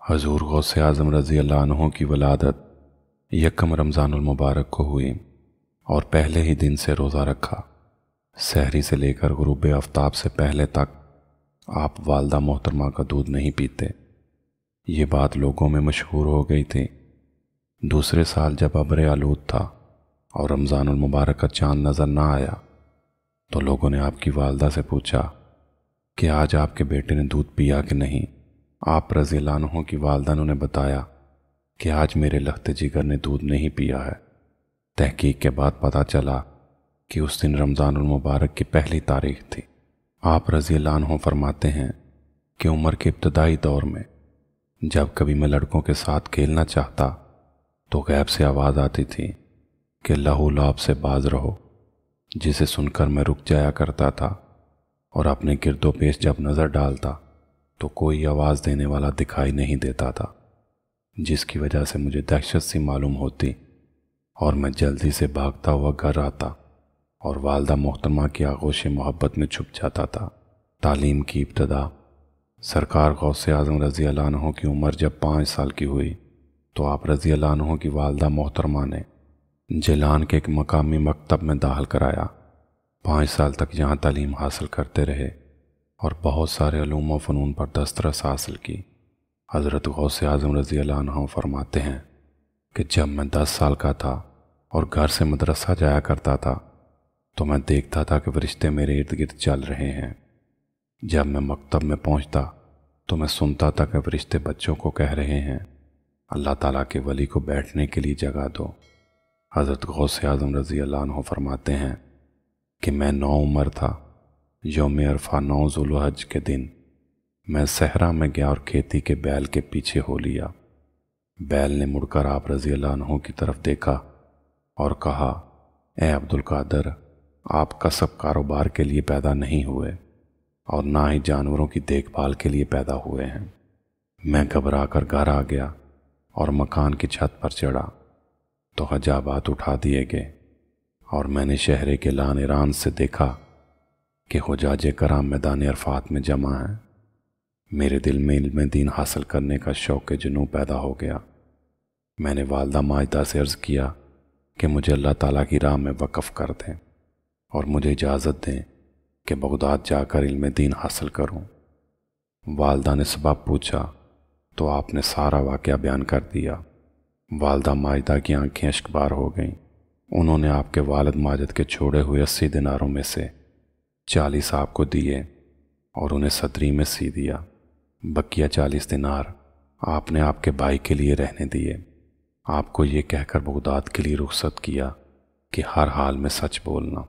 حضور غوث اعظم رضی اللہ عنہ کی ولادت یکم رمضان المبارک کو ہوئی اور پہلے ہی دن سے روزہ رکھا۔ سحری سے لے کر غروب آفتاب سے پہلے تک آپ والدہ محترمہ کا دودھ نہیں پیتے۔ یہ بات لوگوں میں مشہور ہو گئی تھی۔ دوسرے سال جب ابر آلود تھا اور رمضان المبارک کا چاند نظر نہ آیا تو لوگوں نے آپ کی والدہ سے پوچھا کہ آج آپ کے بیٹے نے دودھ پیا کہ نہیں۔ آپ رضی اللہ عنہ کی والدہ نے انہیں بتایا کہ آج میرے لخت جگر نے دودھ نہیں پیا ہے۔ تحقیق کے بعد پتہ چلا کہ اس دن رمضان المبارک کی پہلی تاریخ تھی۔ آپ رضی اللہ عنہ فرماتے ہیں کہ عمر کے ابتدائی دور میں جب کبھی میں لڑکوں کے ساتھ کھیلنا چاہتا تو غیب سے آواز آتی تھی کہ لہو لعب سے باز رہو، جسے سن کر میں رک جایا کرتا تھا اور اپنے گرد و پیش جب نظر ڈالتا تو کوئی آواز دینے والا دکھائی نہیں دیتا تھا، جس کی وجہ سے مجھے دہشت سی معلوم ہوتی اور میں جلدی سے بھاگتا ہوا گھر آتا اور والدہ محترمہ کی آغوش محبت میں چھپ جاتا تھا۔ تعلیم کی ابتدا۔ سرکار غوث اعظم رضی اللہ عنہ کی عمر جب 5 سال کی ہوئی تو آپ رضی اللہ عنہ کی والدہ محترمہ نے جیلان کے ایک مقامی مکتب میں داخل کرایا۔ 5 سال تک یہاں تعلیم حاصل کرتے رہے اور بہت سارے علوم و فنون پر دسترس حاصل کی۔ حضرت غوث اعظم رضی اللہ عنہ فرماتے ہیں کہ جب میں 10 سال کا تھا اور گھر سے مدرسہ جایا کرتا تھا تو میں دیکھتا تھا کہ فرشتے میرے ارد گرد چل رہے ہیں۔ جب میں مکتب میں پہنچتا تو میں سنتا تھا کہ فرشتے بچوں کو کہہ رہے ہیں اللہ تعالیٰ کے ولی کو بیٹھنے کے لیے جگہ دو۔ حضرت غوث اعظم رضی اللہ عنہ فرماتے ہیں کہ میں 9 عمر تھا۔ یوم عرفہ 9 ذوالحج کے دن میں صحرا میں گیا اور کھیتی کے بیل کے پیچھے ہو لیا۔ بیل نے مڑ کر آپ رضی اللہ عنہ کی طرف دیکھا اور کہا، اے عبد القادر، آپ کسب کاروبار کے لیے پیدا نہیں ہوئے اور نہ ہی جانوروں کی دیکھ بھال کے لیے پیدا ہوئے ہیں۔ میں گھبرا کر گھر آ گیا اور مکان کی چھت پر چڑھا تو حجابات اٹھا دیے گئے اور میں نے شہر کے لان ایران سے دیکھا کہ حجاج کرام میدان عرفات میں جمع ہیں۔ میرے دل میں علم دین حاصل کرنے کا شوق جنوں پیدا ہو گیا۔ میں نے والدہ ماجدہ سے عرض کیا کہ مجھے اللہ تعالیٰ کی راہ میں وقف کر دیں اور مجھے اجازت دیں کہ بغداد جا کر علم دین حاصل کروں۔ والدہ نے سبب پوچھا تو آپ نے سارا واقعہ بیان کر دیا۔ والدہ ماجدہ کی آنکھیں اشک بار ہو گئیں۔ انہوں نے آپ کے والد ماجد کے چھوڑے ہوئے 80 دیناروں میں سے 40 آپ کو دیے اور انہیں صدری میں سی دیا۔ بقیہ 40 دینار آپ نے آپ کے بھائی کے لیے رہنے دیے۔ آپ کو یہ کہہ کر بغداد کے لیے رخصت کیا کہ ہر حال میں سچ بولنا۔